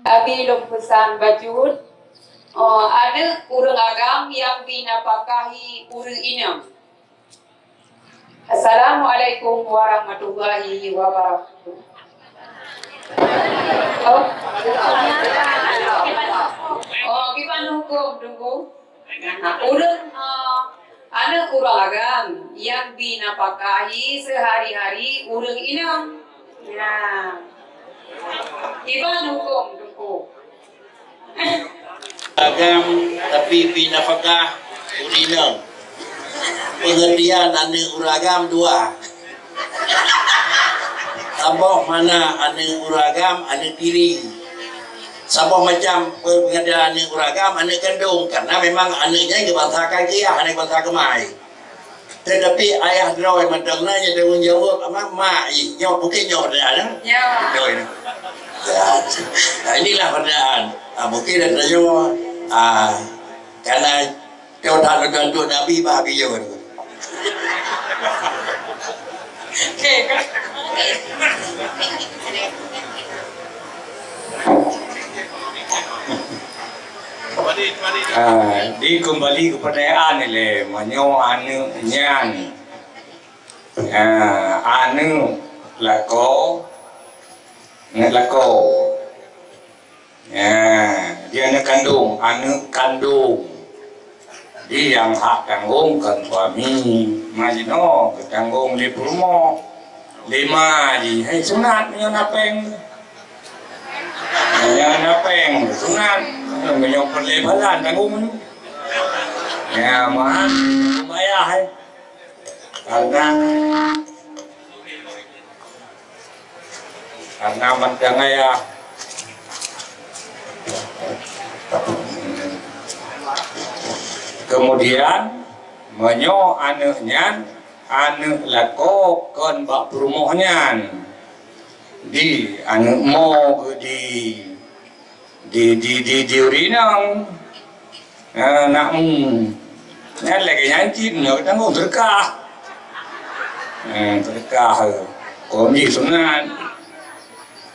Abi lumpursan bajut. Ada urang agam yang dinapakahi urang inam. Assalamualaikum warahmatullahi wabarakatuh. Gimana hukum tunggu? Urang ada urang agam yang dinapakahi sehari-hari urang inam. Ya. Gimana hukum tunggu? Agam tapi binafkah urinam. Pengertian ane uragam dua. Sabah mana ane uragam ane tiri. Sabah macam pengertian ane uragam ane kandung karena memang anaknya ke bangsa kaki ane bangsa kemai. Tetapi ayah drawai macam nanya tanggung jawab mak nyok mungkin nyok ada. Nyok ini. Nah inilah perbedaan. Mungkin ada karena kau tak ada untuk Nabi bahagia juga. Di kembali ke pertanyaan ni menyo anu nyan anu lako dia nak kandung anu kandung di yang hak tanggung kan suami majino tanggung di rumah lima di hai sunat yang napeng sunat yang perlebaran tanggung ya mah bayar hai karena macam ya kemudian menyo anaknya anak lako kon bak rumahnya di anak mo di urinang nakmu lagi nyanyi nyok tanggung berkah kondisi sunat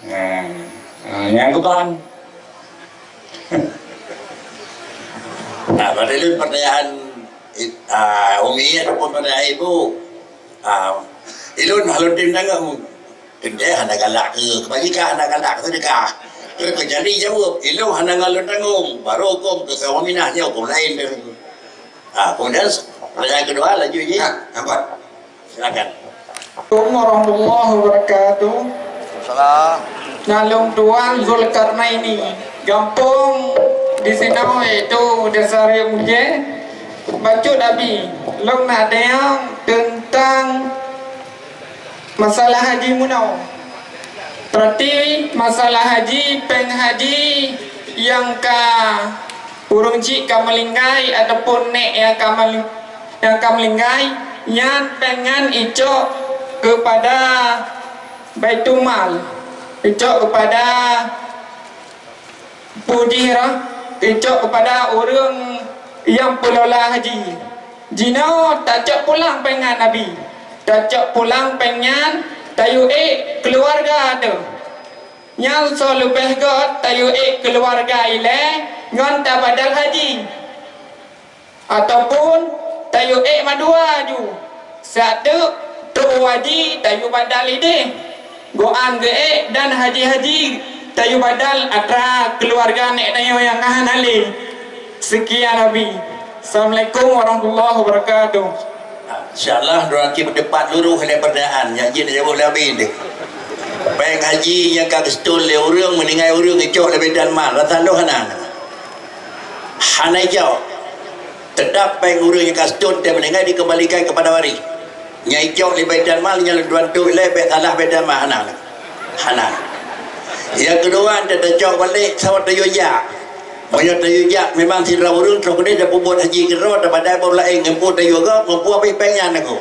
yang keban. Nah, pada itu pertanyaan Umi ataupun pertanyaan ibu, ilun halun tim tanggung, kerja hendak galak ke, kebajikan hendak galak ke sedekah, kerjani jawab, ilun hendak halun tanggung, baru hukum ke suami minahnya hukum lain. Kemudian pertanyaan kedua laju je, apa? Silakan. Assalamualaikum warahmatullahi wabarakatuh. Salam. Nalung tuan Zulkarnaini gampung di sini itu dasar muje baca Nabi long nadang tentang masalah haji munau. Berarti masalah haji penghaji yang urung cik kamelinggai ataupun nek yang kamelinggai yang pengen icok kepada Baitul Mal, icok kepada pudihra, icok kepada orang yang pelola haji. Jino tak cok pulang pengen Nabi, tak cok pulang pengen tayu keluarga tu. Yang so lebih got tayu keluarga ile ngon tak badal haji. Ataupun tayu madua ju. Satu tu haji tayu badal ide. Goan ge dan haji-haji tayu badal atra keluarga nek tayu yang kahan ali. Sekian Nabi. Assalamualaikum warahmatullahi wabarakatuh. InsyaAllah dorang kita berdebat luruh dengan pertanyaan yang dia jawab lebih ni. Baik haji yang kagak setul le urang meninggal urang icok lebih dan mal rata lo hanan. Hanai jauh. Tetap baik urang yang kagak setul dia meninggal dikembalikan kepada waris. Nyai icok lebih dan mal yang tuan tu lebih salah bedan mal hanan. Yang kedua dia cok balik sawat tayuja. Banyak tayuja memang sirah urang terus dia dah buat haji kero dah badai pun lain ngempu tayuga ngempu apa pengen aku.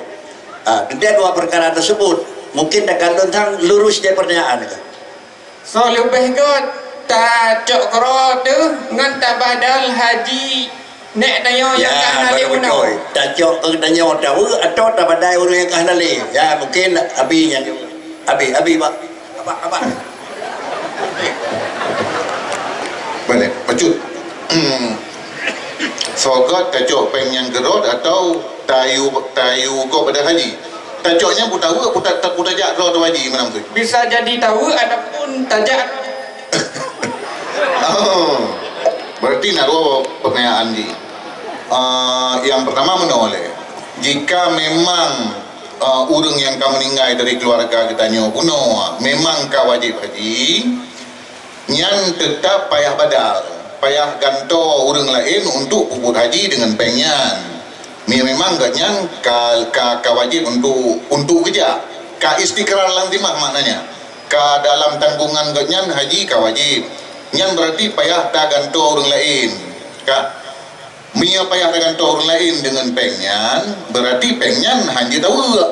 Dia dua perkara tersebut mungkin dah kandung tang lurus dia pertanyaan aku. So lebih kot tak cok kero tu ngan tak badal haji nek tayo yang kahan ali munau. Tak cok ke tanya tahu atau tak badai urang yang kahan ali. Ya mungkin abi yang abi pak. Apa? Bacut. Sogot tajuk pengen gerot atau tayu go pada haji. Tajuknya putawa putajak ro tu haji menang tu. Bisa jadi tahu adapun tajak. Oh. Berarti nak dua pertanyaan ni. Yang pertama menoleh. Jika memang orang yang kamu meninggal dari keluarga kita nyo kuno memang kau wajib haji, nyan tetap payah badal, payah ganto orang lain untuk puput haji dengan penyan. Memang ganyan ka wajib untuk kerja, ka istikrar lantimah maknanya, ka dalam tanggungan ganyan haji ka wajib. Nyan berarti payah tak ganto orang lain, ka. Mia payah dengan orang lain dengan penyan, berarti penyan hanya tahu.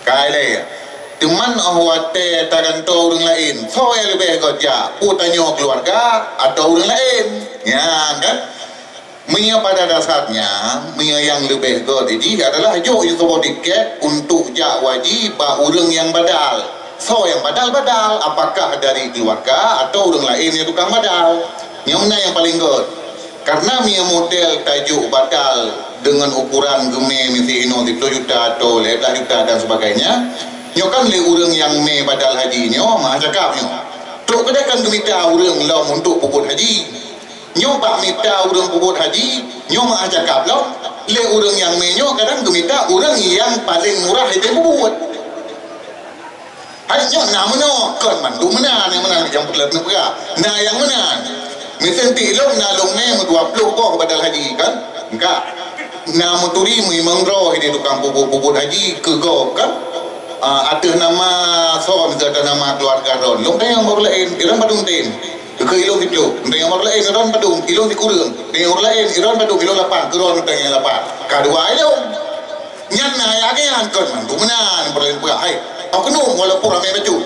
Kali teman awate tagan to orang lain, so yang lebih kerja, putanyo keluarga atau orang lain, ya kan? Mia pada dasarnya, mia yang lebih jadi adalah jo itu tiket untuk jak wajib orang yang badal. So yang badal, apakah dari keluarga atau orang lain yang tukang badal? Yang mana yang paling good? Karena mia model tajuk badal dengan ukuran geme mesti 10 juta atau 11 juta dan sebagainya, nyo kan le orang yang me badal haji nyo mah cakap nyo tok kada kan gemita orang lau untuk puput haji, nyo pak mita orang puput haji nyo mah cakap lau le orang yang me nyo kadang gemita orang yang paling murah itu puput haji nyo namanya kan mandu mana yang mana yang pelat nak nah yang mana mesen tilong na long me 20 ko badal haji kan enggak na muturi memang roh ini tukang puput haji ke go kan ada nama so misalnya nama keluarga ron long yang baru lain iran padung tin ke ilong itu yang baru lain iran padung ilong dikurung yang baru lain iran padung ilong 8 ke ron yang 8 kadua ilong nyan na yakin kan mantu menan perlain pula hai aku kena walaupun ramai baju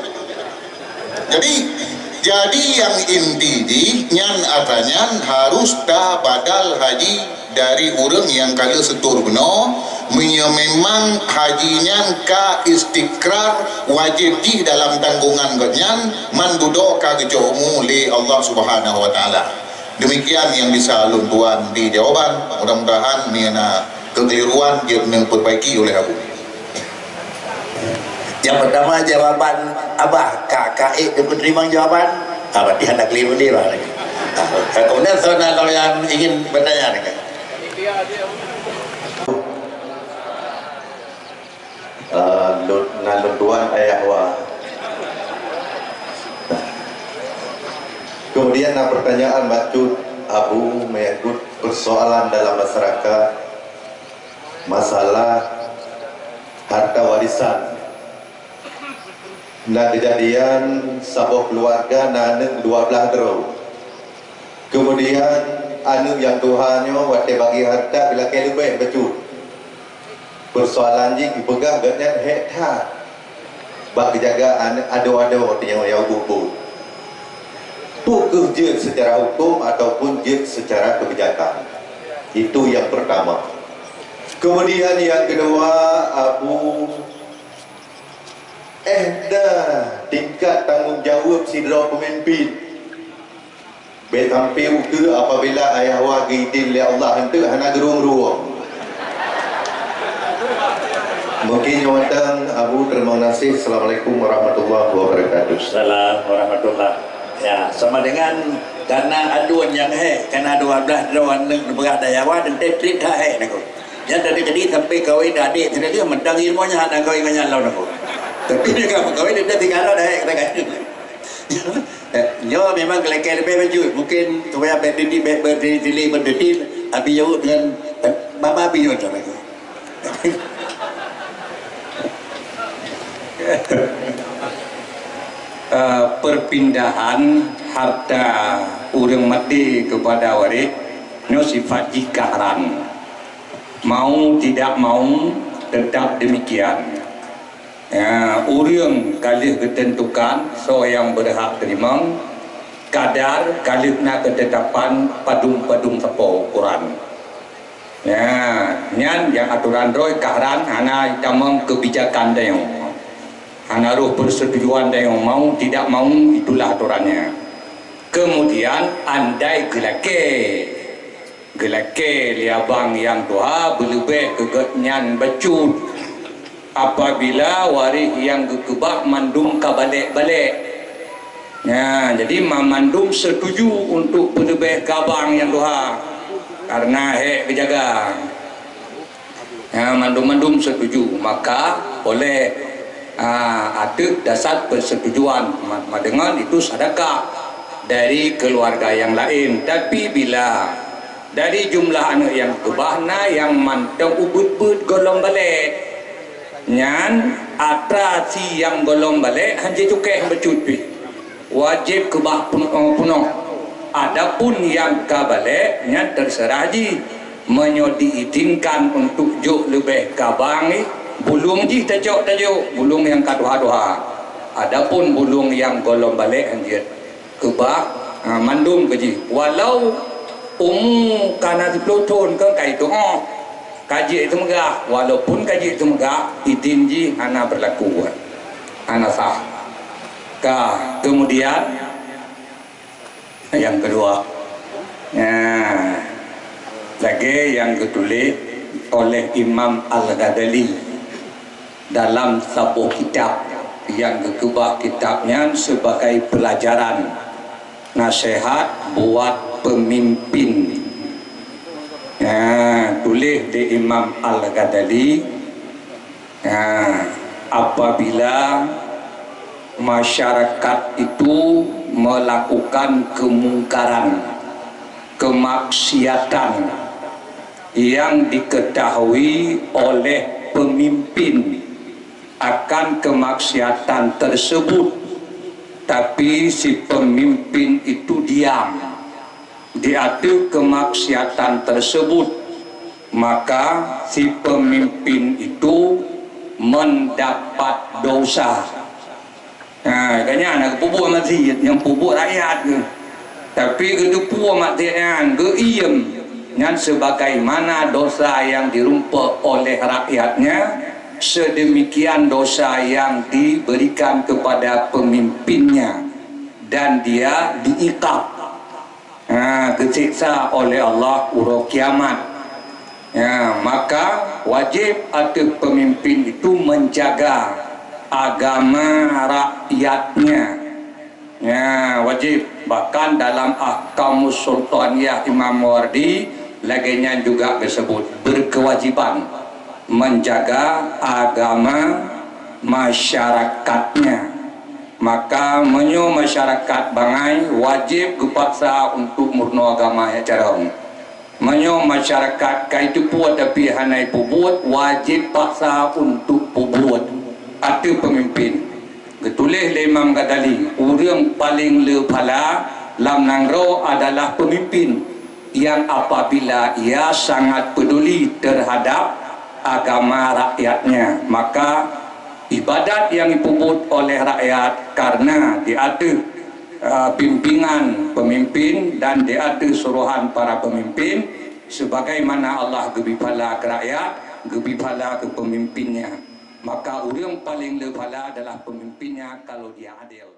jadi yang inti di nyan atanyan harus dah badal haji dari orang yang kala setur benar memang hajinya ka istikrar wajib di dalam tanggungan ganyan mandudo ka gejomu li Allah Subhanahu wa taala. Demikian yang bisa alun tuan di jawaban, mudah-mudahan mina kekeliruan dia diperbaiki oleh aku. Yang pertama jawaban abah kakak dia menerima jawaban berarti hendak keliru dia lah. Kemudian saudara yang ingin bertanya Tuan ayah wa. Kemudian pertanyaan Bacut Abu menyangkut persoalan dalam masyarakat masalah harta warisan. Nah kejadian sebuah keluarga naneng 12 dero. Kemudian anu yang Tuhannya wate bagi harta bila ke lebih Bacut. Persoalan ji dipegang ganyan hektar. Bagi jaga ada yang bubur. Pukul je secara hukum ataupun je secara kebijakan. Itu yang pertama. Kemudian yang kedua Abu tingkat tanggungjawab sidra pemimpin betampiu ke apabila ayah wagi din li Allah hendak hana gerung-ruang. Mungkin nyawatan Abu terima kasih. Assalamualaikum warahmatullahi wabarakatuh. Assalamualaikum warahmatullahi. Ya, sama dengan karena aduan yang karena 12 drawan ng berat dayawa dan tetrit nako. Yang dari jadi sampai kawin adik dia mendang ilmunya nak kawin dengan lawan nako. Tapi dia kan kawin dia tinggal dah kata kan. Yo memang kelekar lebih baju mungkin supaya berdiri abi jauh dengan bapa abi macam itu. Perpindahan harta orang mati kepada waris no sifat ikaran, mau tidak mau tetap demikian. Orang kali ketentukan so yang berhak terima kadar kali nak ketetapan padung tepo ukuran. Nyan yang aturan roy karan hana tamang kebijakan dia. Hana roh persetujuan dia mau tidak mau itulah aturannya. Kemudian andai gelake liabang yang doa berlebih kegetnyan becut apabila waris yang gekebak mandum ka balik-balik. Ya, jadi mandum setuju untuk berlebih kabang yang doa karena kejaga. Ya, mandum setuju, maka boleh ada dasar persetujuan dengan itu sedekah dari keluarga yang lain. Tapi bila dari jumlah anak yang kebahna yang mantang ubud-ubud golong balik nyan atrasi yang golong balik hanya cukai becut wajib kebah punong. Adapun yang kabalik nyan terserah ji menyo diizinkan untuk juk lebih kabang bulung ji tajuk bulung yang kaduha-duha. Adapun bulung yang golong balik hanya kebah mandum keji walau karena 10 tahun ke kai tu kaji itu megah walaupun kaji itu megah izin ji hana berlaku hana sah. Kemudian yang kedua lagi yang ditulis oleh Imam Al-Ghazali dalam sebuah kitab yang kedua kitabnya sebagai pelajaran nasihat buat pemimpin. Tulis di Imam Al-Ghazali, apabila masyarakat itu melakukan kemungkaran, kemaksiatan yang diketahui oleh pemimpin akan kemaksiatan tersebut, tapi si pemimpin itu diam di atas kemaksiatan tersebut, maka si pemimpin itu mendapat dosa. Kayaknya anak pupuk masjid yang pupuk rakyat ke, tapi ketupu matian keiem yang sebagaimana dosa yang dirumpa oleh rakyatnya, sedemikian dosa yang diberikan kepada pemimpinnya dan dia diiqab, disiksa oleh Allah urut kiamat. Maka wajib atas pemimpin itu menjaga agama rakyatnya. Wajib. Bahkan dalam Ahkamus Sultaniyah Imam Mawardi laginya juga disebut berkewajiban menjaga agama masyarakatnya. Maka menyo masyarakat bangai wajib kepaksa untuk murno agama ya cara menyo masyarakat kaitu puat tapi hanai pubuat wajib paksa untuk pubuat atau pemimpin. Ketulis Imam Ghazali orang paling lephala lam nangro adalah pemimpin yang apabila ia sangat peduli terhadap agama rakyatnya, maka ibadat yang dipuput oleh rakyat karena di atas bimbingan pemimpin dan di atas suruhan para pemimpin, sebagaimana Allah gebipala ke rakyat, gebipala ke pemimpinnya. Maka orang paling lebala adalah pemimpinnya kalau dia adil.